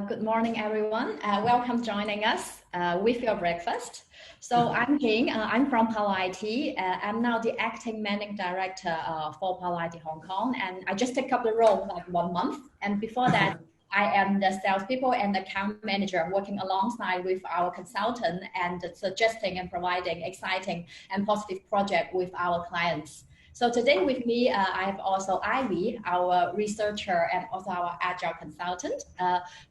Good morning, everyone. Welcome joining us with your breakfast. So I'm Jing. I'm from Palo IT. I'm now the acting managing director for Palo IT Hong Kong, and I just took up the role like 1 month. And before that, I am the salespeople and account manager working alongside with our consultant and suggesting and providing exciting and positive project with our clients. So today with me, I have also Ivy, our researcher and also our agile consultant.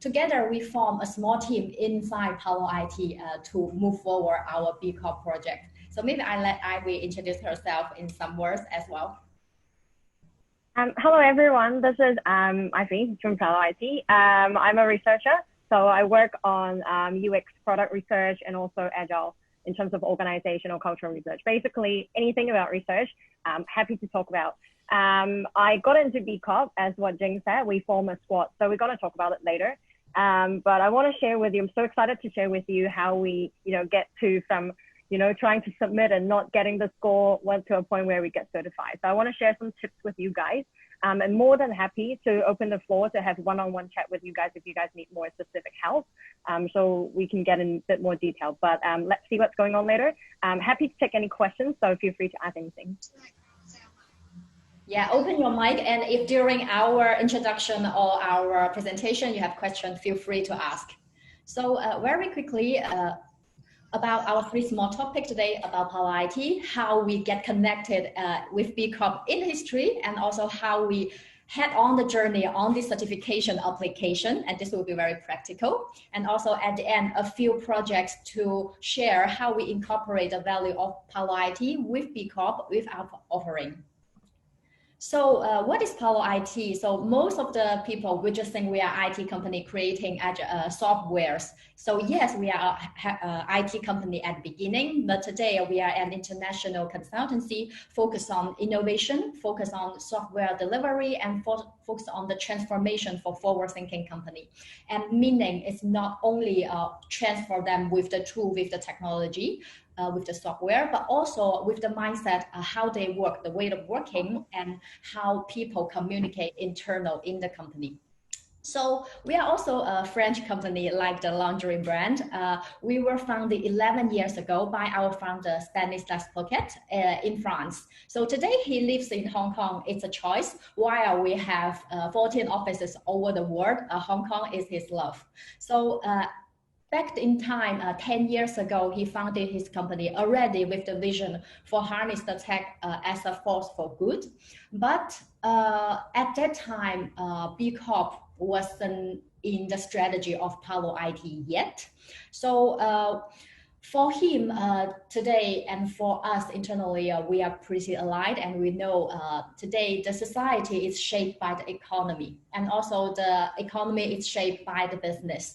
Together, we form a small team inside Palo IT to move forward our B Corp project. So maybe I let Ivy introduce herself in some words as well. Hello, everyone. This is Ivy from Palo IT. I'm a researcher, so I work on UX product research and also agile in terms of organizational cultural research. Basically, anything about research, I'm happy to talk about. I got into B Corp, as what Jing said. We form a squad, so we're going to talk about it later. But I want to share with you, I'm so excited to share with you how we, get to from, trying to submit and not getting the score went to a point where we get certified. So I want to share some tips with you guys. I'm more than happy to open the floor to have one-on-one chat with you guys if you guys need more specific help, so we can get in a bit more detail. But let's see what's going on later. I'm happy to take any questions, so feel free to ask anything. Yeah, open your mic, and if during our introduction or our presentation you have questions, feel free to ask. So very quickly, about our three small topics today about Palo IT, how we get connected with B Corp in history, and also how we head on the journey on the certification application, and this will be very practical. And also at the end, a few projects to share how we incorporate the value of Palo IT with B Corp with our offering. So what is Palo IT? So most of the people, we just think we are IT company creating softwares. So yes, we are an IT company at the beginning, but today we are an international consultancy focused on innovation, focused on software delivery, and focused on the transformation for forward-thinking company. And meaning it's not only transfer them with the tool, with the technology, with the software, but also with the mindset, how they work, the way of working, and how people communicate internal in the company. So we are also a French company like the lingerie brand. We were founded 11 years ago by our founder, Stanislas Pocket, in France. So today he lives in Hong Kong. It's a choice. While we have 14 offices over the world, Hong Kong is his love. So back in time, 10 years ago, he founded his company already with the vision for harness the tech as a force for good. But at that time, B Corp wasn't in the strategy of Palo IT yet. So for him today and for us internally, we are pretty aligned, and we know today the society is shaped by the economy, and also the economy is shaped by the business.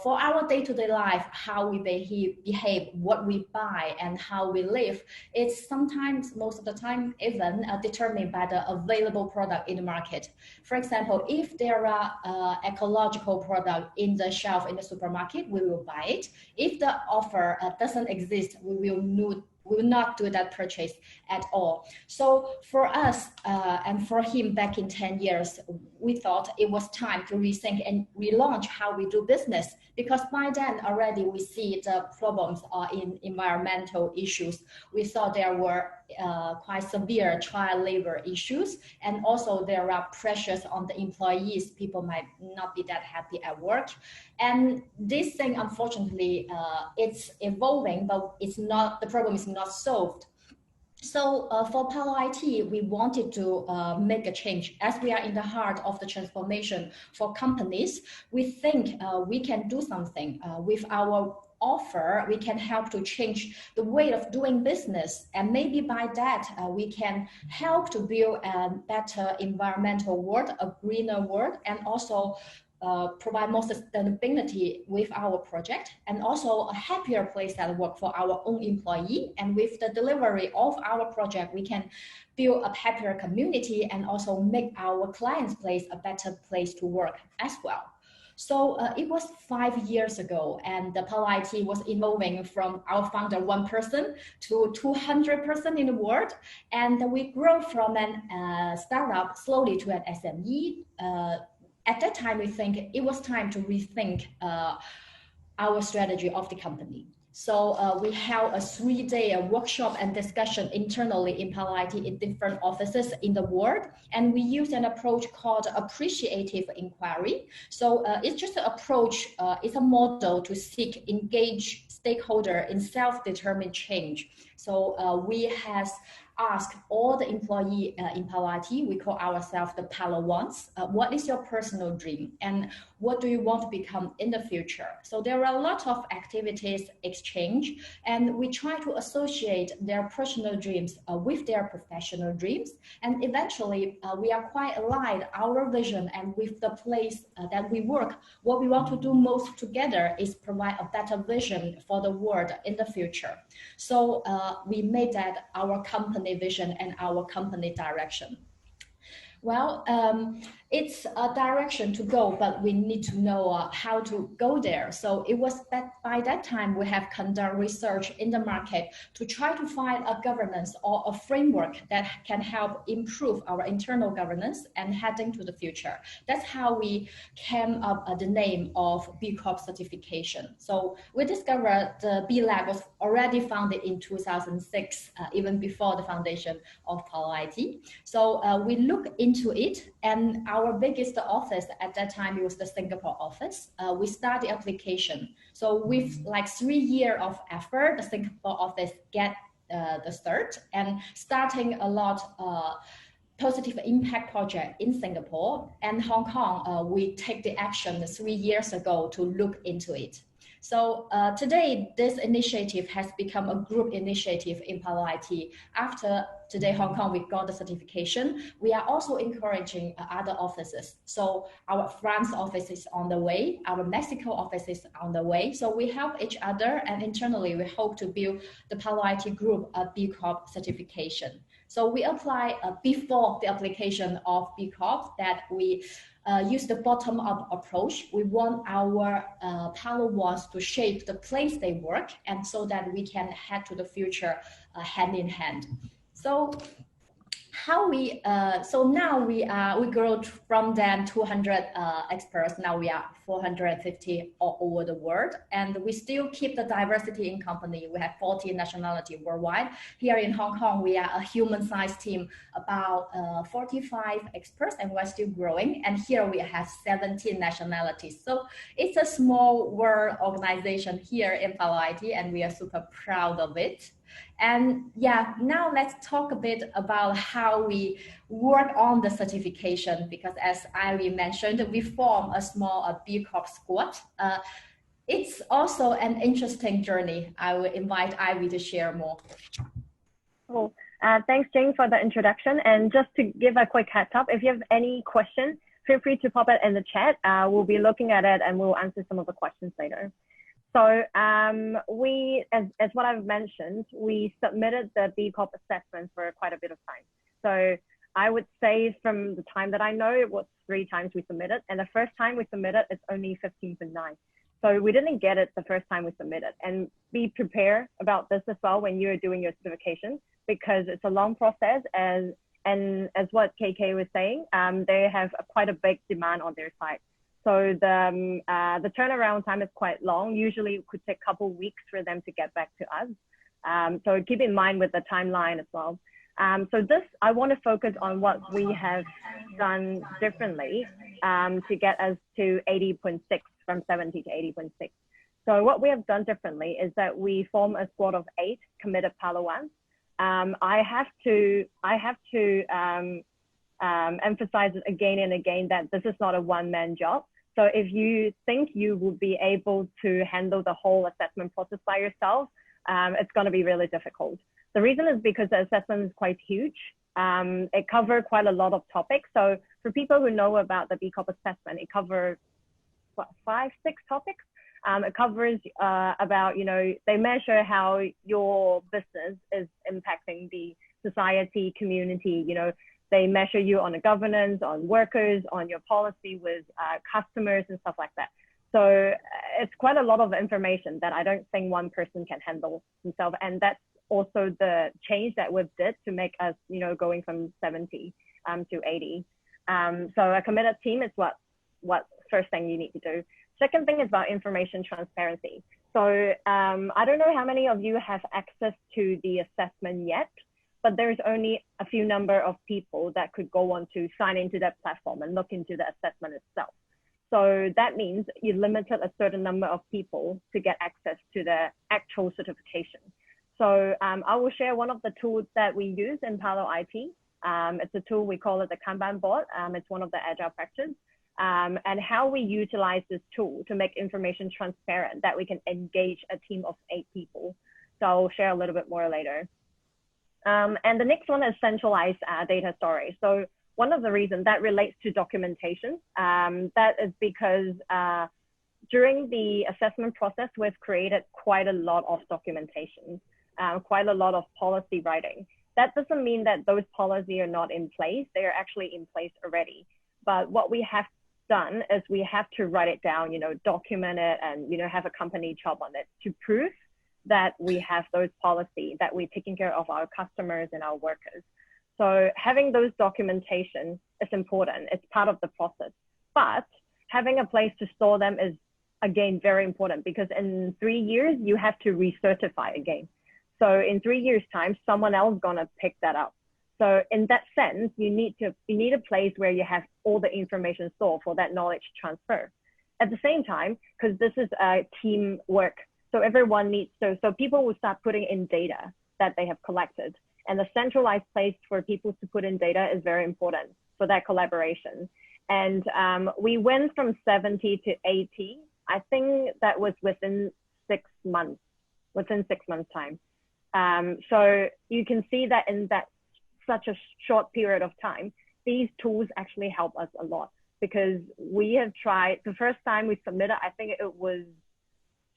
For our day-to-day life, how we behave, what we buy, and how we live, it's sometimes, most of the time, even determined by the available product in the market. For example, if there are ecological product in the shelf in the supermarket, we will buy it. If the offer doesn't exist, we will not do that purchase at all. So for us and for him back in 10 years, we thought it was time to rethink and relaunch how we do business, because by then already we see the problems in environmental issues. We saw there were quite severe child labor issues, and also there are pressures on the employees. People might not be that happy at work. And this thing, unfortunately, it's evolving, but it's not, the problem is not solved. So for Palo IT, we wanted to make a change. As we are in the heart of the transformation for companies, we think we can do something with our offer. We can help to change the way of doing business, and maybe by that we can help to build a better environmental world, a greener world, and also provide more sustainability with our project, and also a happier place at work for our own employee. And with the delivery of our project, we can build a happier community and also make our clients' place a better place to work as well. So it was 5 years ago, and the Palo IT was evolving from our founder, one person, to 200 person in the world. And we grew from a startup slowly to an SME, at that time, we think it was time to rethink our strategy of the company. So we held a 3-day workshop and discussion internally in Palo IT in different offices in the world. And we used an approach called appreciative inquiry. So it's just an approach, it's a model to seek engage stakeholder in self-determined change. So we has asked all the employee in Palo IT, we call ourselves the Palo ones, what is your personal dream and what do you want to become in the future? So there are a lot of activities exchange, and we try to associate their personal dreams with their professional dreams. And eventually we are quite aligned, our vision and with the place that we work. What we want to do most together is provide a better vision for the world in the future. So we made that our company vision and our company direction. Well, it's a direction to go, but we need to know how to go there. So it was that by that time we have conducted research in the market to try to find a governance or a framework that can help improve our internal governance and heading to the future. That's how we came up with the name of B Corp certification. So we discovered the B Lab was already founded in 2006, even before the foundation of Palo IT. So we look into it, and our biggest office at that time, it was the Singapore office. We started the application. So with like 3 years of effort, the Singapore office get the start and starting a lot positive impact project in Singapore and Hong Kong. We take the action 3 years ago to look into it. So today, this initiative has become a group initiative in Palo IT. After today, Hong Kong, we got the certification. We are also encouraging other offices. So our France office is on the way. Our Mexico office is on the way. So we help each other, and internally, we hope to build the Palo IT group a B Corp certification. So we apply before the application of B Corp that we use the bottom-up approach. We want our Palo ones to shape the place they work, and so that we can head to the future hand in hand. So how we so now we grow from then 200 experts. Now we are 450 all over the world, and we still keep the diversity in company. We have 40 nationalities worldwide. Here in Hong Kong, we are a human-sized team, about 45 experts, and we're still growing. And here we have 17 nationalities. So it's a small world organization here in Palo IT, and we are super proud of it. And yeah, now let's talk a bit about how we work on the certification, because as Ivy mentioned, we form a small B Corp squad. It's also an interesting journey. I will invite Ivy to share more. Cool. Thanks, Jing, for the introduction. And just to give a quick heads up, if you have any questions, feel free to pop it in the chat. We'll be looking at it and we'll answer some of the questions later. So we, as what I've mentioned, we submitted the B Corp assessment for quite a bit of time. So I would say from the time that I know, it was 3 times we submitted. And the first time we submitted, it's only 15.9. So we didn't get it the first time we submitted. And be prepared about this as well when you're doing your certification, because it's a long process. And as what KK was saying, they have quite a big demand on their side. So the turnaround time is quite long. Usually it could take a couple of weeks for them to get back to us. So keep in mind with the timeline as well. So this, I want to focus on what we have done differently to get us to 80.6, from 70 to 80.6. So what we have done differently is that we form a squad of 8 committed Palawans. I have to emphasize it again and again that this is not a one-man job. So if you think you will be able to handle the whole assessment process by yourself, it's going to be really difficult. The reason is because the assessment is quite huge. It covers quite a lot of topics. So for people who know about the B Corp assessment, it covers what, 5, 6 topics. It covers about, you know, they measure how your business is impacting the society, community, you know, they measure you on the governance, on workers, on your policy with customers and stuff like that. So it's quite a lot of information that I don't think one person can handle themselves. And that's also the change that we've did to make us, you know, going from 70 to 80. So a committed team is what what first thing you need to do. Second thing is about information transparency. So I don't know how many of you have access to the assessment yet, but there's only a few number of people that could go on to sign into that platform and look into the assessment itself. So that means you limited a certain number of people to get access to the actual certification. So I will share one of the tools that we use in Palo IT. It's a tool, we call it the Kanban board. It's one of the agile practices. And how we utilize this tool to make information transparent, that we can engage a team of 8 people. So I'll share a little bit more later. And the next one is centralized data storage. So one of the reasons that relates to documentation, that is because during the assessment process, we've created quite a lot of documentation, quite a lot of policy writing. That doesn't mean that those policies are not in place. They are actually in place already. But what we have done is we have to write it down, document it, and have a company job on it to prove that we have those policies, that we're taking care of our customers and our workers. So having those documentation is important. It's part of the process. But having a place to store them is, again, very important, because in 3 years, you have to recertify again. So in 3 years' time, someone else is gonna pick that up. So in that sense, you need a place where you have all the information stored for that knowledge transfer. At the same time, because this is a team work, so everyone needs to, so people will start putting in data that they have collected. And the centralized place for people to put in data is very important for that collaboration. And we went from 70 to 80. I think that was within 6 months, time. So you can see that in that such a short period of time, these tools actually help us a lot, because we have tried, the first time we submitted, I think it was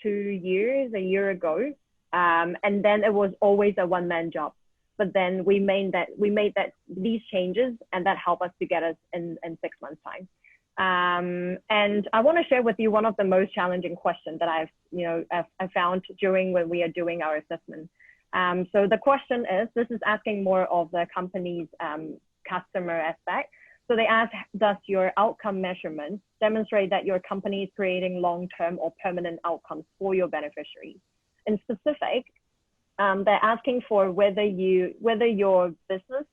a year ago. And then it was always a one-man job. But then we made that these changes, and that helped us to get us in 6 months time. And I want to share with you one of the most challenging questions that I found during when we are doing our assessment. So the question is, this is asking more of the company's customer aspect. So they ask, does your outcome measurement demonstrate that your company is creating long-term or permanent outcomes for your beneficiaries? In specific, they're asking for whether your business,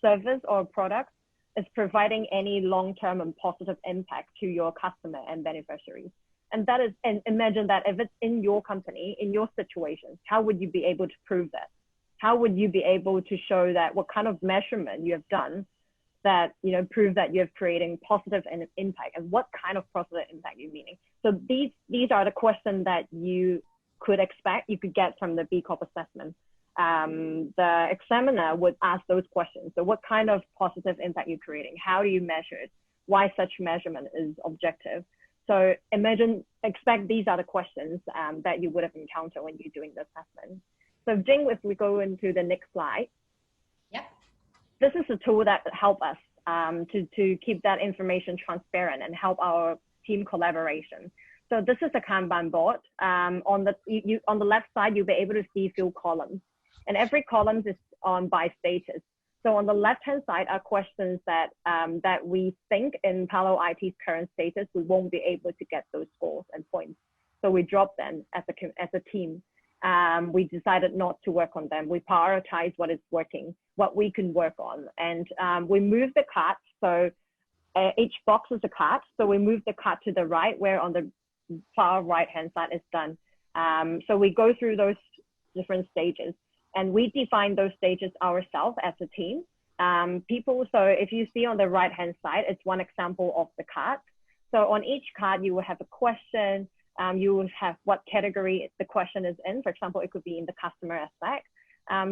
service, or product is providing any long-term and positive impact to your customer and beneficiaries. And that is, and imagine that if it's in your company, in your situation, how would you be able to prove that? How would you be able to show that, what kind of measurement you have done that, prove that you're creating positive impact, and what kind of positive impact you're meaning? So these are the questions that you could expect, you could get from the B Corp assessment. The examiner would ask those questions. So what kind of positive impact you're creating? How do you measure it? Why such measurement is objective? So expect these are the questions that you would have encountered when you're doing the assessment. So Jing, if we go into the next slide. Yep. This is a tool that help us to keep that information transparent and help our team collaboration. So this is a Kanban board. On the left side, you'll be able to see a few columns, and every column is by status. So on the left-hand side are questions that that we think in Palo IT's current status, we won't be able to get those scores and points. So we dropped them as a team. We decided not to work on them. We prioritize what is working, what we can work on, and we move the cart. So each box is a cart. So we move the cart to the right, where on the far right-hand side is done. So we go through those different stages, and we define those stages ourselves as a team. So if you see on the right-hand side, it's one example of the card. So on each card, you will have a question. You will have what category the question is in. For example, it could be in the customer aspect.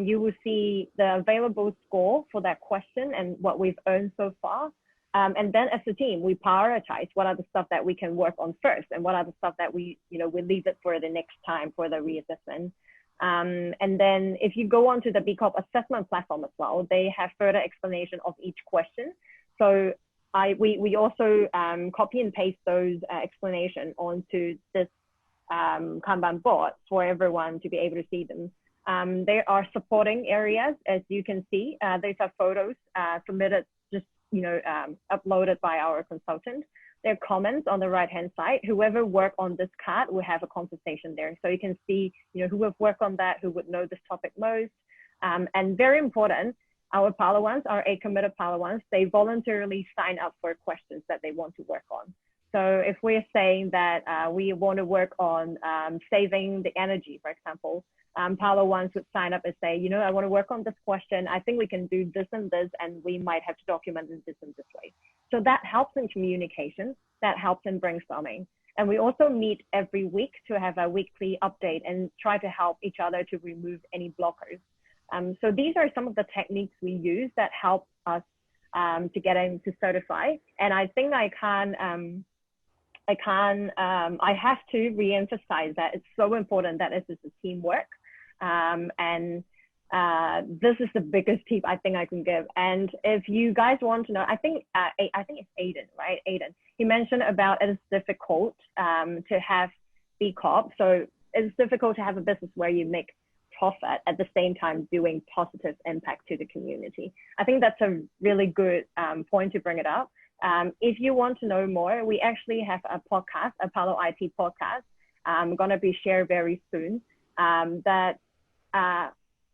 You will see the available score for that question and what we've earned so far. And then as a team, we prioritize what are the stuff that we can work on first, and what are the stuff that we leave it for the next time for the reassessment. And then if you go on to the B Corp assessment platform as well, they have further explanation of each question. So we also copy and paste those explanation onto this Kanban board for everyone to be able to see them. There are supporting areas, as you can see. These are photos submitted, just uploaded by our consultant. their comments on the right-hand side. Whoever worked on this card will have a conversation there. So you can see, who have worked on that, who would know this topic most. And very important, our Palawans, our 8 committed Palawans, they voluntarily sign up for questions that they want to work on. So if we're saying that we want to work on saving the energy, for example, Palawans would sign up and say, I want to work on this question. I think we can do this and this, and we might have to document this and this way. So that helps in communication, that helps in brainstorming. And we also meet every week to have a weekly update and try to help each other to remove any blockers. So these are some of the techniques we use that help us to get into certify. And I think I have to re-emphasize that it's so important that this is a teamwork. And this is the biggest tip I think I can give. And if you guys want to know, I think it's Aiden, right? Aiden, he mentioned about it is difficult to have B Corp. So it's difficult to have a business where you make profit at the same time doing positive impact to the community. I think that's a really good point to bring it up. If you want to know more, we actually have a podcast, a Palo IT podcast. I'm going to be shared very soon that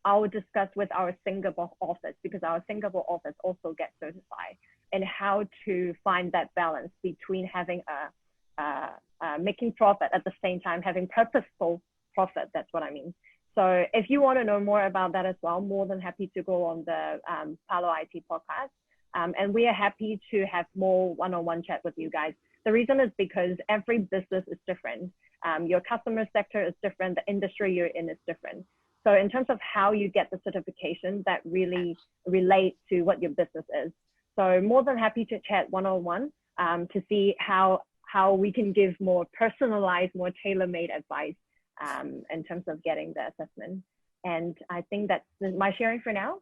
I'll discuss with our Singapore office, because our Singapore office also gets certified, and how to find that balance between having making profit at the same time having purposeful profit. That's what I mean. So if you want to know more about that as well, more than happy to go on the Palo IT podcast. And we are happy to have more one-on-one chat with you guys. The reason is because every business is different. Your customer sector is different. The industry you're in is different. So in terms of how you get the certification, that really relates to what your business is. So more than happy to chat one-on-one to see how we can give more personalized, more tailor-made advice in terms of getting the assessment. And I think that's my sharing for now.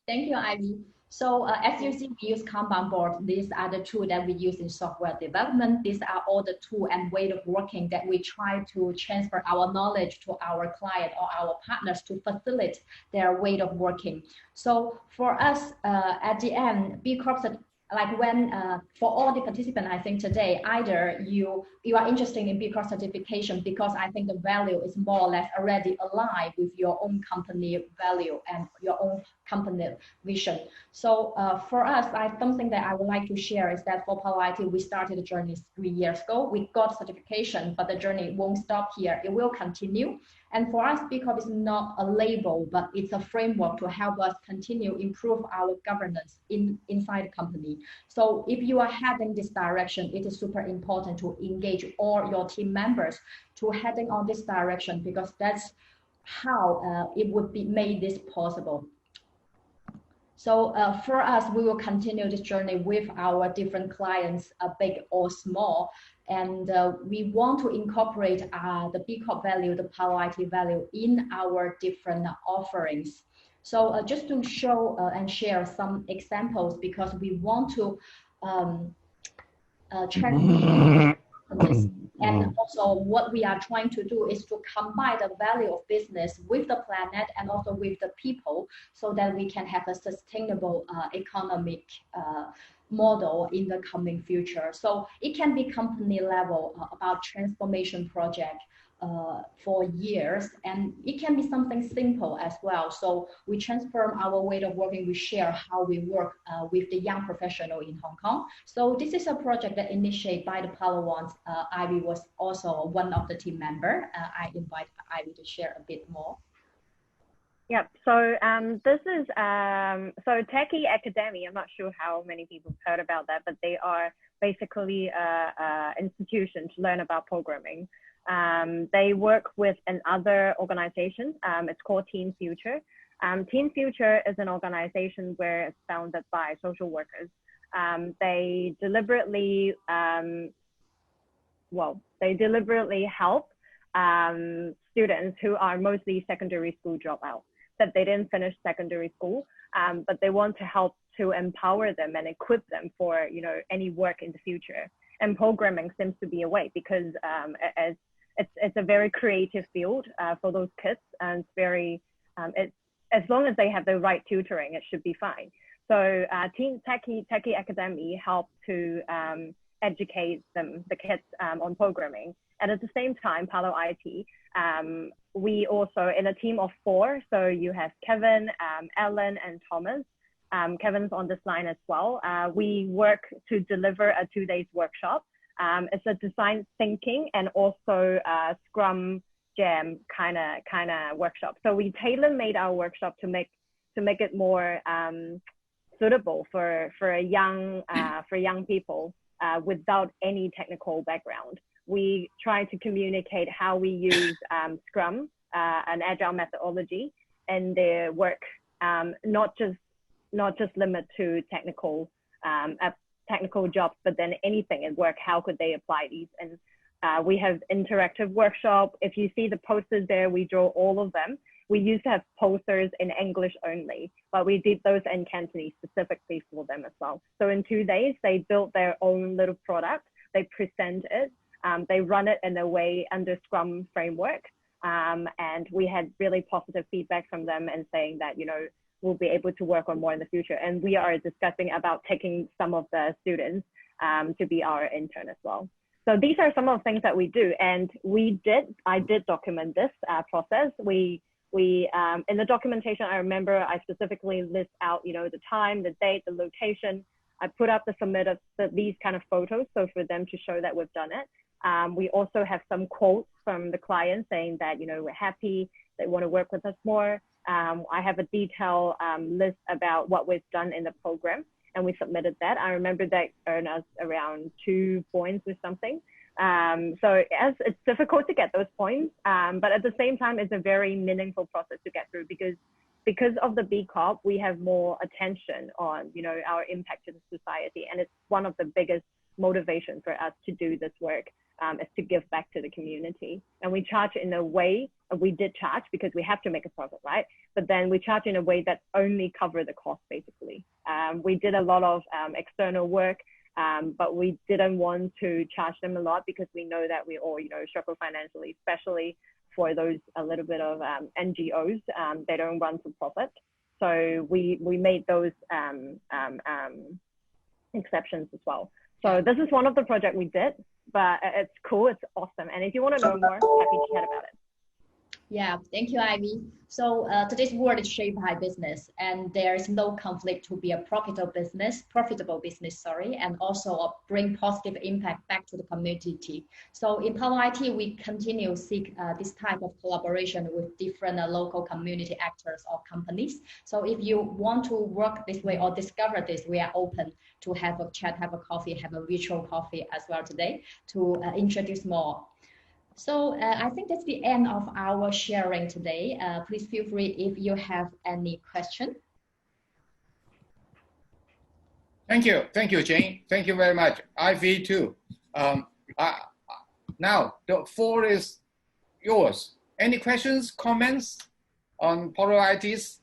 Thank you, Ivy. So as you see, we use Kanban board. These are the tools that we use in software development. These are all the tools and way of working that we try to transfer our knowledge to our client or our partners to facilitate their way of working. So for us, at the end, B Corp, like when for all the participants, I think today, either you are interested in B Corp certification because I think the value is more or less already aligned with your own company value and your own company vision. So for us, something that I would like to share is that for Palo IT, we started the journey 3 years ago. We got certification, but the journey won't stop here. It will continue. And for us, B Corp is not a label, but it's a framework to help us continue improve our governance inside the company. So if you are heading this direction, it is super important to engage all your team members to heading on this direction, because that's how it would be made this possible. So for us, we will continue this journey with our different clients, big or small. And we want to incorporate the B Corp value, the Palo IT value in our different offerings. So just to show and share some examples, because we want to transform this. And also what we are trying to do is to combine the value of business with the planet and also with the people, so that we can have a sustainable economic model in the coming future. So it can be company level about transformation project for years, and it can be something simple as well. So we transform our way of working, we share how we work with the young professional in Hong Kong. So this is a project that initiated by the Palawans. Ivy was also one of the team member. I invite Ivy to share a bit more. Yep. So this is so Techie Academy. I'm not sure how many people have heard about that, but they are basically an institution to learn about programming. They work with another organization. It's called Team Future. Team Future is an organization where it's founded by social workers. They deliberately help students who are mostly secondary school dropouts, that they didn't finish secondary school, but they want to help to empower them and equip them for any work in the future. And programming seems to be a way, because it's a very creative field for those kids, and it's very as long as they have the right tutoring, it should be fine. So Techie Academy help to educate the kids on programming. And at the same time, Palo IT, we also in a team of 4. So you have Kevin, Ellen, and Thomas. Kevin's on this line as well. We work to deliver a 2-day workshop. It's a design thinking and also Scrum Jam kind of workshop. So we tailor-made our workshop to make it more suitable for young people without any technical background. We try to communicate how we use Scrum, an agile methodology, and their work, not just limit to technical jobs, but then anything in work, how could they apply these? And we have interactive workshop. If you see the posters there, we draw all of them. We used to have posters in English only, but we did those in Cantonese specifically for them as well. So in 2 days, they built their own little product. They present it. They run it in a way under Scrum framework. And we had really positive feedback from them and saying that, we'll be able to work on more in the future. And we are discussing about taking some of the students to be our intern as well. So these are some of the things that we do. And I did document this process. We in the documentation, I remember I specifically list out, the time, the date, the location. I put up these kind of photos, so for them to show that we've done it. We also have some quotes from the client saying that, we're happy, they want to work with us more. I have a detailed list about what we've done in the program, and we submitted that. I remember that earned us around 2 points or something. So as it's difficult to get those points, but at the same time, it's a very meaningful process to get through because of the B Corp, we have more attention on, our impact to the society. And it's one of the biggest motivations for us to do this work, is to give back to the community. And we charge in a way, we did charge because we have to make a profit, right? But then we charge in a way that only cover the cost, basically. We did a lot of external work, but we didn't want to charge them a lot because we know that we all, struggle financially, especially for those a little bit of NGOs. They don't run for profit. So we made those exceptions as well. So this is one of the projects we did, but it's cool, it's awesome. And if you want to know more, happy to chat about it. Yeah, thank you, Ivy. So today's world is shaped by business, and there is no conflict to be a profitable business, and also bring positive impact back to the community. So in Palo IT, we continue to seek this type of collaboration with different local community actors or companies. So if you want to work this way or discover this, we are open to have a chat, have a coffee, have a virtual coffee as well today to introduce more. So I think that's the end of our sharing today. Please feel free if you have any question. Thank you, Jing. Thank you very much. Ivy too. Now the floor is yours. Any questions, comments on Palo IT's?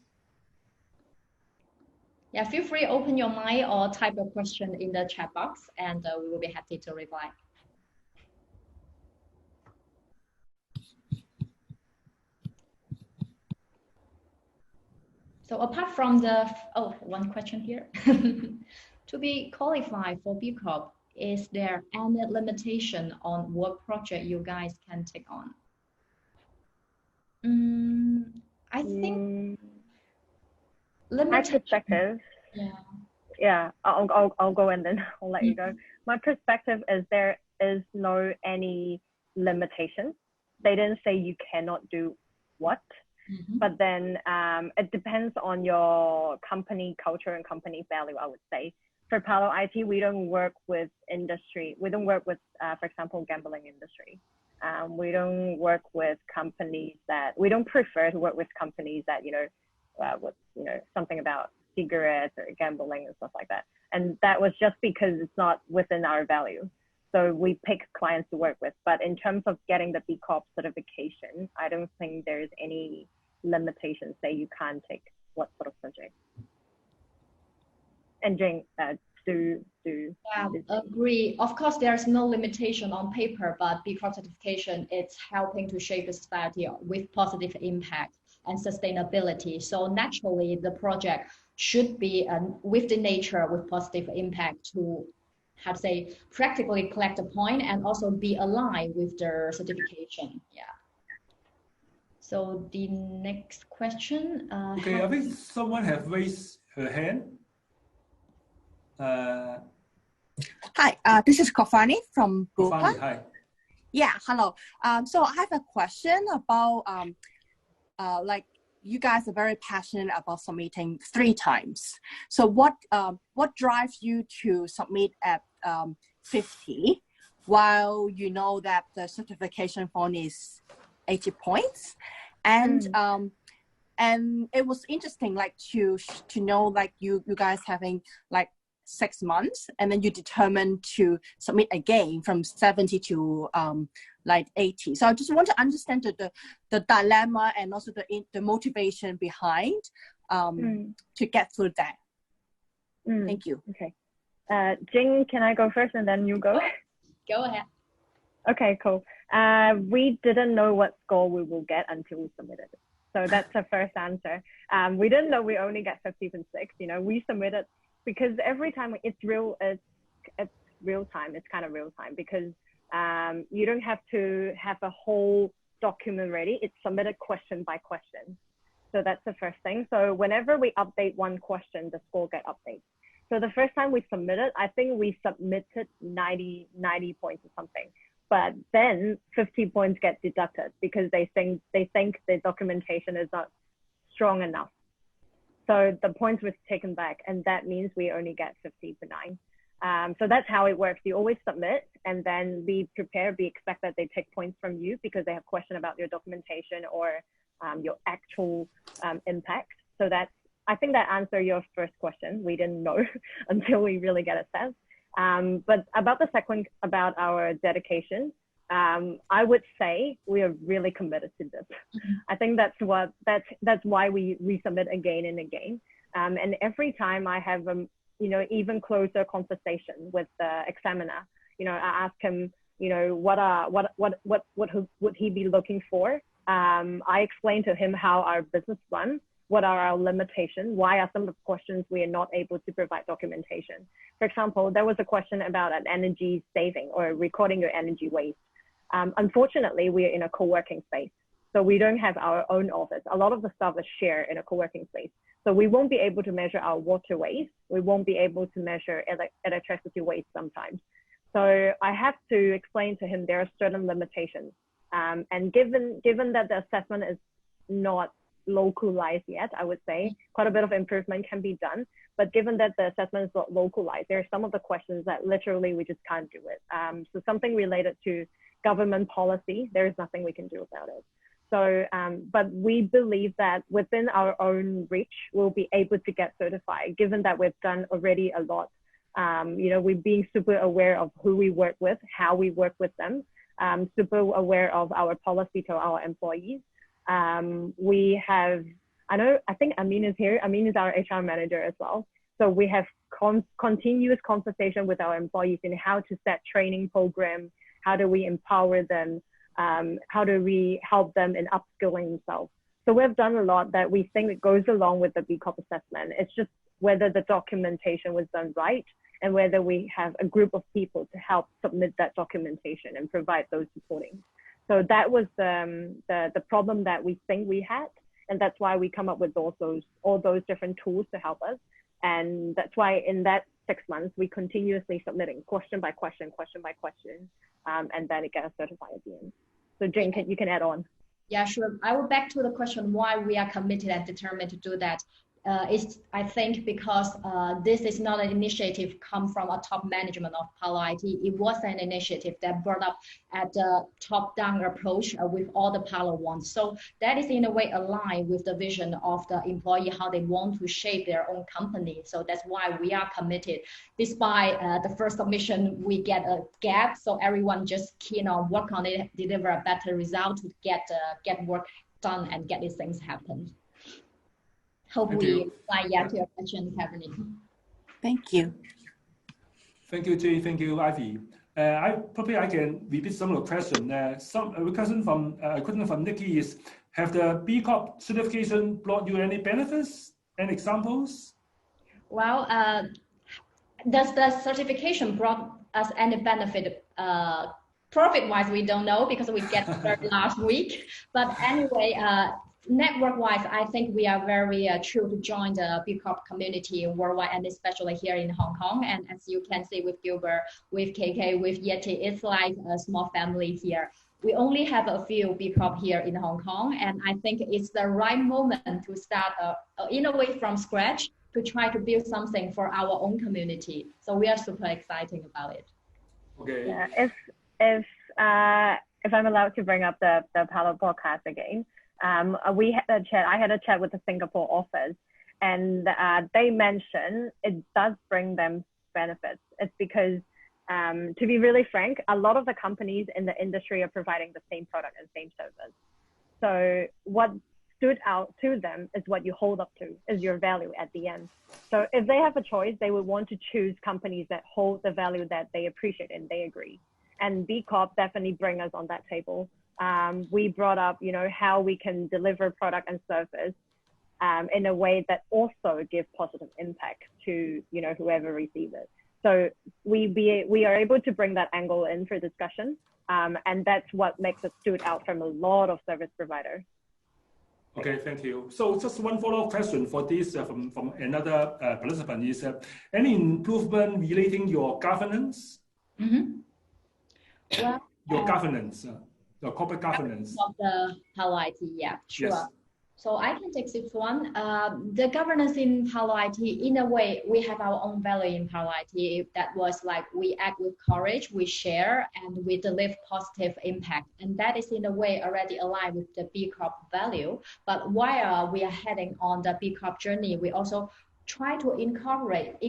Yeah, feel free open your mic or type a question in the chat box, and we will be happy to reply. So apart from one question here. To be qualified for B Corp, is there any limitation on what project you guys can take on? I think my perspective. Yeah, I'll go and then I'll let you go. My perspective is there is no any limitation. They didn't say you cannot do what. But then it depends on your company culture and company value, I would say. For Palo IT, we don't work with industry. We don't work with, for example, gambling industry. We don't work with companies we don't prefer to work with companies that, with, something about cigarettes or gambling and stuff like that. And that was just because it's not within our value. So we pick clients to work with. But in terms of getting the B Corp certification, I don't think there's any limitations that you can't take what sort of project. And Jing, Yeah, agree. Of course, there's no limitation on paper, but B Corp certification, it's helping to shape the society with positive impact and sustainability. So naturally, the project should be with the nature with positive impact to how to say, practically collect a point and also be aligned with the certification. Yeah. So the next question. Okay, I think someone have raised her hand. Hi, this is Kofani from Google. Hi. Yeah, hello. So I have a question about like you guys are very passionate about submitting 3 times. So what drives you to submit at 50 while you know that the certification font is 80 points? And and it was interesting like to know like you guys having like 6 months and then you determined to submit again from 70 to like 80. So I just want to understand the dilemma and also the motivation behind to get through that. Thank you. Okay. Jing, can I go first and then you go? Go ahead. Okay, cool. We didn't know what score we will get until we submitted it. So that's the first answer. We didn't know we only get 50 and 6. You know, we submitted because every time it's real time. It's kind of real time because you don't have to have a whole document ready. It's submitted question by question. So that's the first thing. So whenever we update one question, the score get updated. So the first time we submitted, I think we submitted 90 points or something. But then 50 points get deducted because they think the documentation is not strong enough. So the points were taken back, and that means we only get 50 to 9. So that's how it works. You always submit, and then we expect that they take points from you because they have question about your documentation or your actual impact. So I think that answers your first question. We didn't know until we really get assessed. But about the second, about our dedication, I would say we are really committed to this. I think that's why we resubmit again and again. And every time I have even closer conversation with the examiner, I ask him, what would he be looking for? I explain to him how our business runs. What are our limitations? Why are some of the questions we are not able to provide documentation? For example, there was a question about an energy saving or recording your energy waste. Unfortunately, we are in a co-working space, so we don't have our own office. A lot of the stuff is shared in a co-working space. So we won't be able to measure our water waste. We won't be able to measure electricity waste sometimes. So I have to explain to him there are certain limitations. And given that the assessment is not localized yet, I would say quite a bit of improvement can be done. But given that the assessment is not localized, there are some of the questions that literally we just can't do it. So something related to government policy, there is nothing we can do about it. So, but we believe that within our own reach, we'll be able to get certified, given that we've done already a lot. We're being super aware of who we work with, how we work with them, super aware of our policy to our employees. I think Amin is here. Amin is our HR manager as well. So we have continuous conversation with our employees in how to set training program, how do we empower them, how do we help them in upskilling themselves. So we've done a lot that we think it goes along with the B Corp assessment. It's just whether the documentation was done right and whether we have a group of people to help submit that documentation and provide those supporting. So that was the problem that we think we had, and that's why we come up with all those different tools to help us. And that's why in that 6 months, we continuously submitting question by question, and then it gets certified at the end. So Jane, you can add on. Yeah, sure. I will back to the question why we are committed and determined to do that. I think because this is not an initiative come from a top management of Palo IT. It was an initiative that brought up at the top-down approach with all the Palo ones. So that is in a way aligned with the vision of the employee, how they want to shape their own company. So that's why we are committed. Despite the first submission, we get a gap. So everyone just keen on work on it, deliver a better result to get work done and get these things happen. Hope we reply to your question, Kevin. Thank you. Thank you, Jay. Thank you, Ivy. I can repeat some of the questions. A question from Nikki is: have the B Corp certification brought you any benefits and examples? Well, does the certification brought us any benefit. Profit-wise, we don't know because we get started last week. But anyway, network-wise, I think we are very true to join the B Corp community worldwide, and especially here in Hong Kong. And as you can see with Gilbert, with KK, with Yeti, it's like a small family here. We only have a few B Corp here in Hong Kong, and I think it's the right moment to start in a way from scratch to try to build something for our own community. So we are super excited about it. Okay. Yeah, if I'm allowed to bring up the Palo podcast again, we had a chat. I had a chat with the Singapore office, and they mentioned it does bring them benefits. It's because, to be really frank, a lot of the companies in the industry are providing the same product and same service. So what stood out to them is what you hold up to, is your value at the end. So if they have a choice, they would want to choose companies that hold the value that they appreciate and they agree. And B Corp definitely bring us on that table. We brought up, how we can deliver product and service in a way that also give positive impact to, whoever receives it. So we are able to bring that angle in for discussion. And that's what makes us stood out from a lot of service providers. Okay, thank you. So just one follow-up question for this from another participant is, any improvement relating your governance? Mm-hmm. Well, your governance, your corporate governance. Of the Palo IT, yeah, sure. Yes. So I can take this one. The governance in Palo IT, in a way, we have our own value in Palo IT. That was like we act with courage, we share, and we deliver positive impact. And that is in a way already aligned with the B Corp value. But while we are heading on the B Corp journey, we also try to incorporate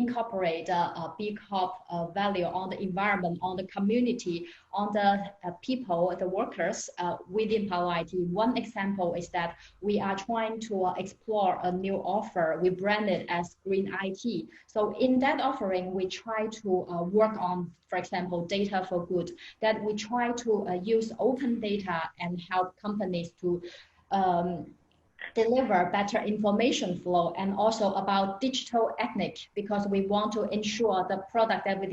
B Corp value on the environment, on the community, on the people, the workers within Palo IT. One example is that we are trying to explore a new offer. We brand it as Green IT. So in that offering, we try to work on, for example, data for good, that we try to use open data and help companies to deliver better information flow, and also about digital ethnic, because we want to ensure the product that we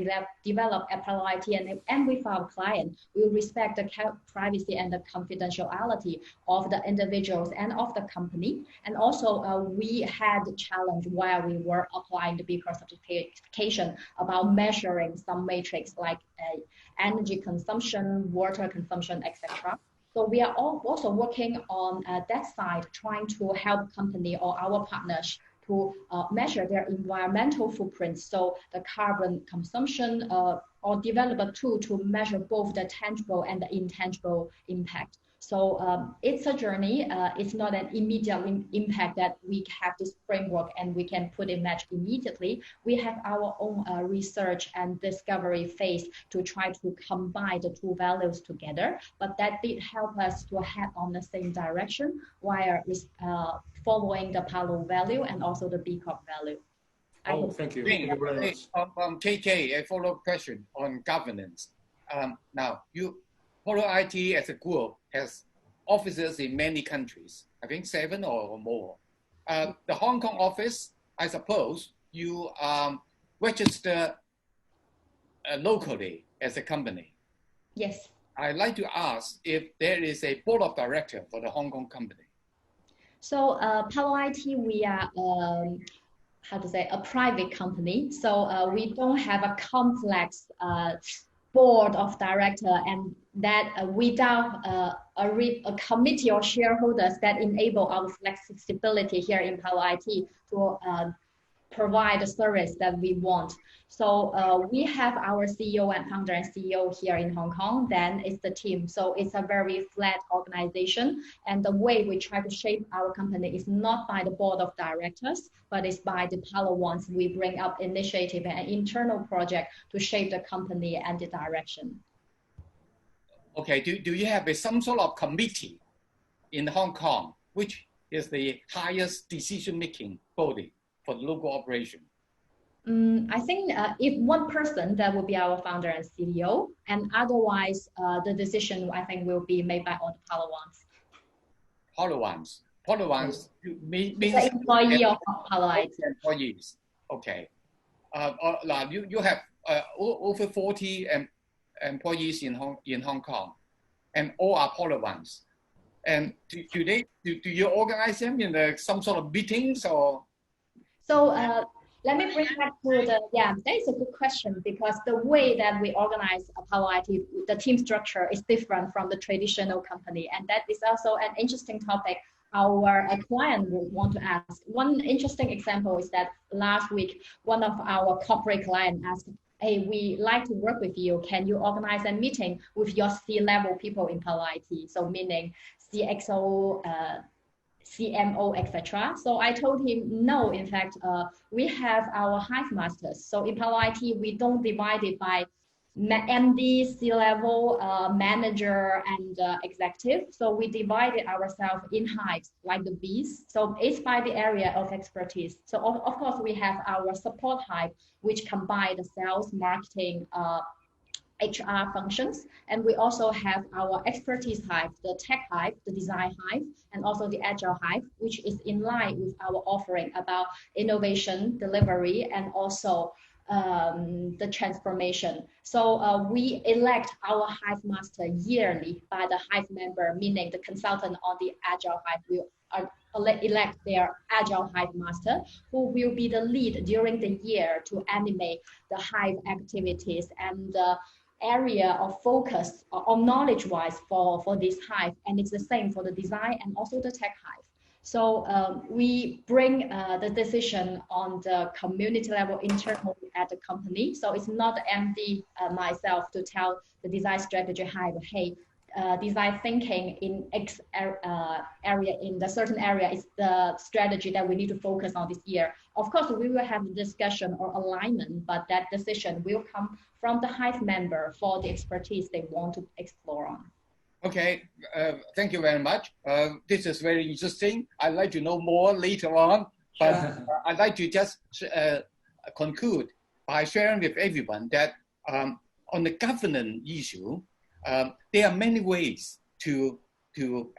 develop at Palo IT and with our client will respect the privacy and the confidentiality of the individuals and of the company. And also we had a challenge while we were applying the B Corp certification about measuring some metrics like energy consumption, water consumption, etc. So we are also working on that side, trying to help company or our partners to measure their environmental footprint. So the carbon consumption or develop a tool to measure both the tangible and the intangible impact. So it's a journey. It's not an immediate impact that we have this framework and we can put it match immediately. We have our own research and discovery phase to try to combine the two values together. But that did help us to head on the same direction while following the Palo value and also the B Corp value. Oh, thank you. Thank you very much. KK, a follow-up question on governance. Now, Palo IT as a group has offices in many countries, I think 7 or more. The Hong Kong office, I suppose, you register locally as a company. Yes. I'd like to ask if there is a board of directors for the Hong Kong company. So Palo IT, we are a private company. So we don't have a complex board of director, and that without a committee or shareholders that enable our flexibility here in Palo IT to provide the service that we want. So we have our CEO and founder and CEO here in Hong Kong, then it's the team. So it's a very flat organization. And the way we try to shape our company is not by the board of directors, but it's by the Palo ones. We bring up initiative and internal project to shape the company and the direction. Okay, do you have some sort of committee in Hong Kong, which is the highest decision-making body for the local operation? I think if one person, that will be our founder and CEO, and otherwise the decision I think will be made by all the Palo ones. Palo ones means the employee of Palo IT. Employees. Okay. Now you have over 40 employees in Hong Kong, and all are Palo ones. And do you organize them in some sort of meetings or? So let me bring back to that is a good question, because the way that we organize Palo IT, the team structure is different from the traditional company. And that is also an interesting topic our client will want to ask. One interesting example is that last week, one of our corporate clients asked, hey, we like to work with you. Can you organize a meeting with your C-level people in Palo IT? So meaning CXO, CMO, etc. So I told him, no, in fact, we have our hive masters. So in Palo IT, we don't divide it by MD, C-level, manager, and executive. So we divided ourselves in hives, like the bees. So it's by the area of expertise. So of course, we have our support hive, which combine the sales, marketing, HR functions. And we also have our expertise hive, the tech hive, the design hive, and also the agile hive, which is in line with our offering about innovation, delivery, and also the transformation. So we elect our hive master yearly by the hive member, meaning the consultant on the agile hive will elect their agile hive master, who will be the lead during the year to animate the hive activities and the area of focus or knowledge-wise for this hive. And it's the same for the design and also the tech hive. So we bring the decision on the community level internally at the company. So it's not the MD myself to tell the design strategy hive, hey, design thinking in X area, in the certain area is the strategy that we need to focus on this year. Of course, we will have a discussion or alignment, but that decision will come from the hive member for the expertise they want to explore on. Okay, thank you very much. This is very interesting. I'd like to know more later on, but I'd like to just conclude by sharing with everyone that on the governance issue, there are many ways to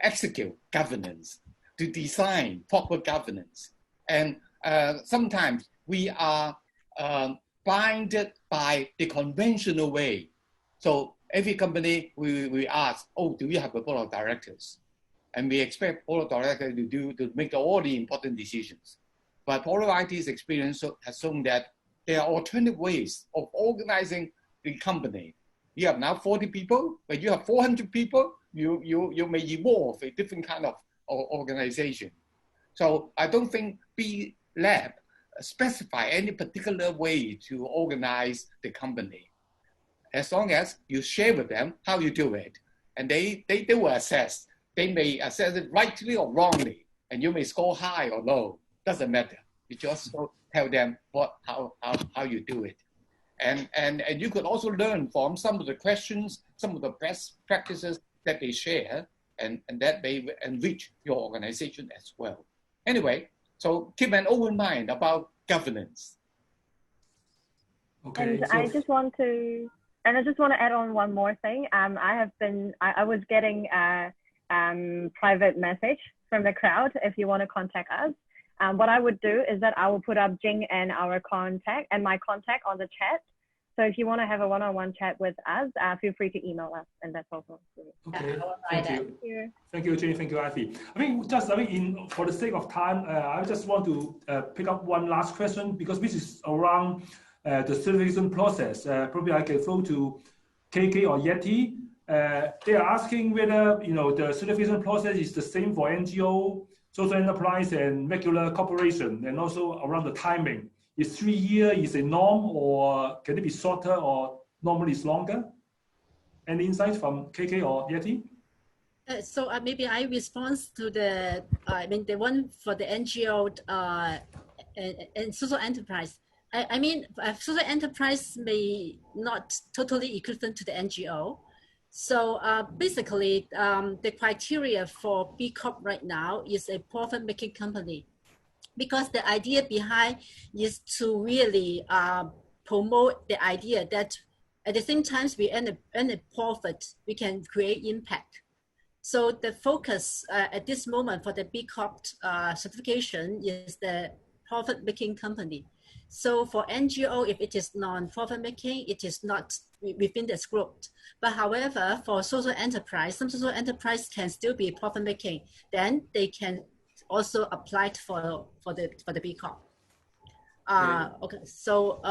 execute governance, to design proper governance. And sometimes we are blinded by the conventional way. So every company, we ask, oh, do we have a board of directors? And we expect board of directors to make all the important decisions. But Palo IT's experience has shown that there are alternative ways of organizing the company. You have now 40 people, but you have 400 people, you may evolve a different kind of organization. So I don't think B Lab specify any particular way to organize the company. As long as you share with them how you do it, and they will assess. They may assess it rightly or wrongly, and you may score high or low. Doesn't matter. You just tell them how you do it. And you could also learn from some of the questions, some of the best practices that they share, and that may enrich your organization as well. Anyway, so keep an open mind about governance. Okay. And I just want to add on one more thing. I was getting a private message from the crowd if you want to contact us. What I would do is that I will put up Jing and our contact and my contact on the chat. So if you want to have a one-on-one chat with us, feel free to email us, and that's also good. Okay, thank you. Thank you, Jane. Thank you, Ivy. For the sake of time, I just want to pick up one last question, because this is around the certification process. Probably I can throw to KK or Yeti. They are asking whether the certification process is the same for NGO, social enterprise, and regular corporation, and also around the timing. Is 3 years is a norm, or can it be shorter, or normally it's longer? Any insights from KK or Yeti? So maybe I respond to the one for the NGO and social enterprise. Social enterprise may not totally equivalent to the NGO. So basically, the criteria for B Corp right now is a profit-making company, because the idea behind is to really promote the idea that at the same time we earn a profit, we can create impact. So the focus at this moment for the B Corp certification is the profit-making company. So for NGO, if it is non-profit making, it is not within the scope. But however, for social enterprise, some social enterprise can still be profit making. Then they can also apply for the B Corp. Okay. So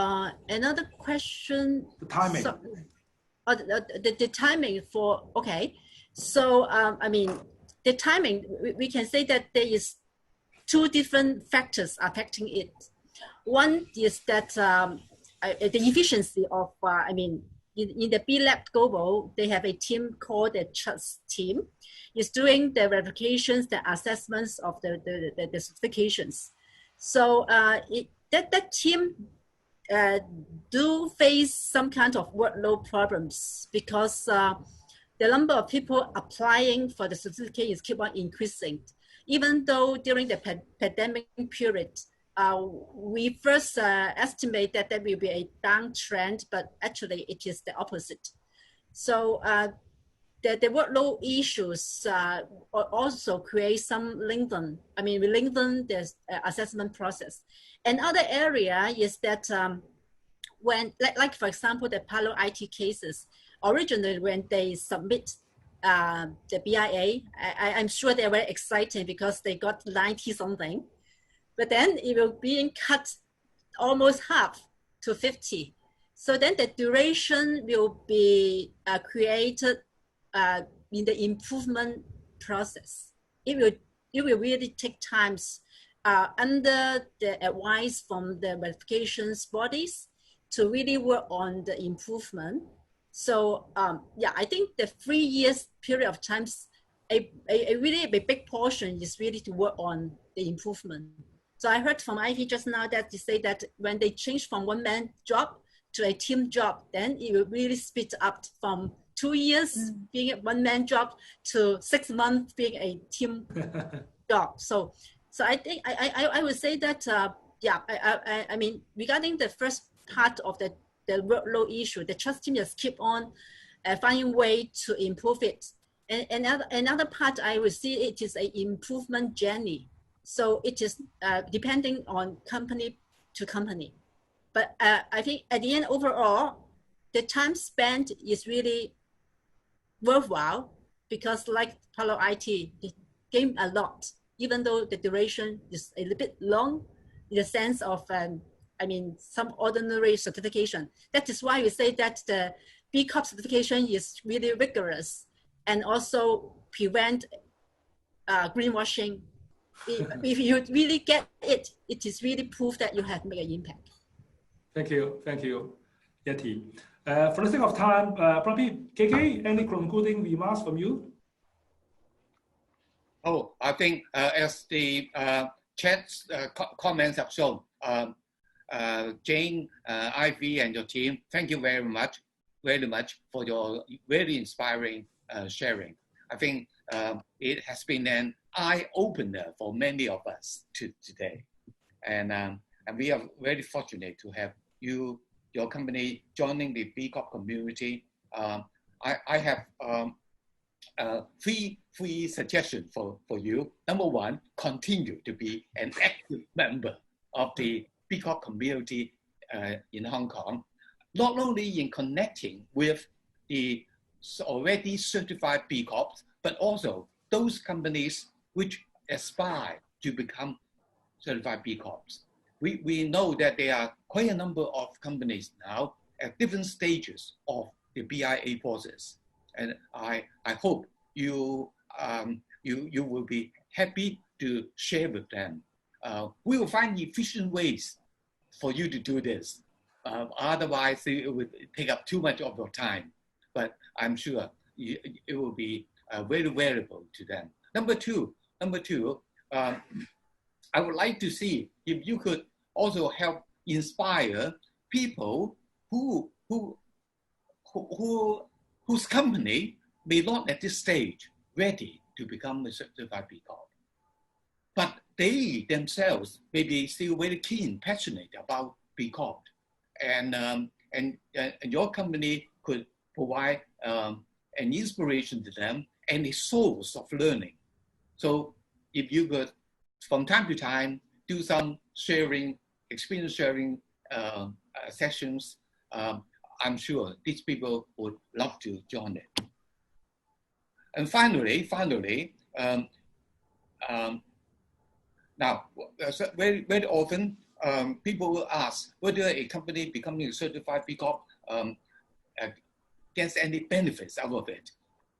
another question. The timing. So, the timing for, okay. So I mean, the timing, we can say that there is two different factors affecting it. One is that the efficiency of, I mean, in the B Lab Global, they have a team called the Trust Team. It's doing the verifications, the assessments of the certifications. So that team do face some kind of workload problems because the number of people applying for the certificate is keep on increasing. Even though during the pandemic period, we first estimate that there will be a downtrend, but actually it is the opposite. So the workload issues also create some lengthen the assessment process. Another area is that when, like for example, the Palo IT cases, originally when they submit the BIA, I'm sure they're very excited because they got 90 something, but then it will be cut almost half to 50. So then the duration will be created in the improvement process. It will really take times under the advice from the verifications bodies to really work on the improvement. So yeah, I think the 3 years period of times, a really big portion is really to work on the improvement. So I heard from Ivy just now that they say that when they change from one-man job to a team job, then it will really speed up from 2 years being a one-man job to 6 months being a team job. So I think I would say that yeah, I mean, regarding the first part of the workload issue, the trust team just keep on finding way to improve it. And another part I would see it is an improvement journey. So it is depending on company to company. But I think at the end overall, the time spent is really worthwhile because like Palo IT, it gained a lot, even though the duration is a little bit long in the sense of, I mean, some ordinary certification. That is why we say that the B Corp certification is really rigorous and also prevent greenwashing. If you really get it, it is really proof that you have made an impact. Thank you, Yeti. For the sake of time, probably KK, any concluding remarks from you? Oh, I think as the chat's comments have shown, Jane, Ivy, and your team, thank you very much for your very inspiring sharing. I think it has been an eye-opener for many of us today. And we are very fortunate to have you, your company, joining the B Corp community. I have three suggestions for you. Number one, continue to be an active member of the B Corp community in Hong Kong, not only in connecting with the already certified B Corps, but also those companies which aspire to become certified B Corps. We know that there are quite a number of companies now at different stages of the BIA process, and I hope you will be happy to share with them. We will find efficient ways for you to do this. Otherwise, it would take up too much of your time. But I'm sure it will be very valuable to them. Number two, I would like to see if you could also help inspire people whose company may not at this stage ready to become a certified B Corp, but they themselves may be still very keen, passionate about B Corp, and your company could provide an inspiration to them and a source of learning. So if you could, from time to time, do some sharing experience sharing sessions. I'm sure these people would love to join it. And finally, now, very often, people will ask whether a company becoming a certified B Corp gets any benefits out of it.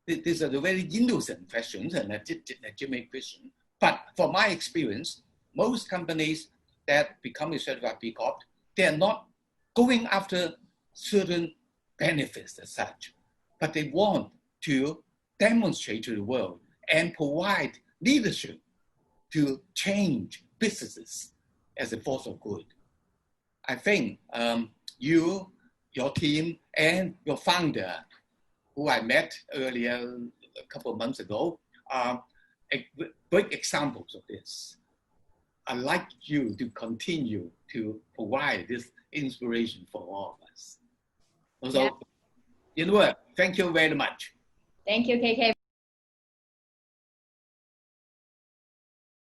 These are the very innocent questions and legitimate question. But from my experience, most companies that become a certified B Corp, they are not going after certain benefits as such, but they want to demonstrate to the world and provide leadership to change businesses as a force of good. I think you, your team, and your founder, who I met earlier a couple of months ago, are great examples of this. I'd like you to continue to provide this inspiration for all of us. So, thank you very much. Thank you, KK.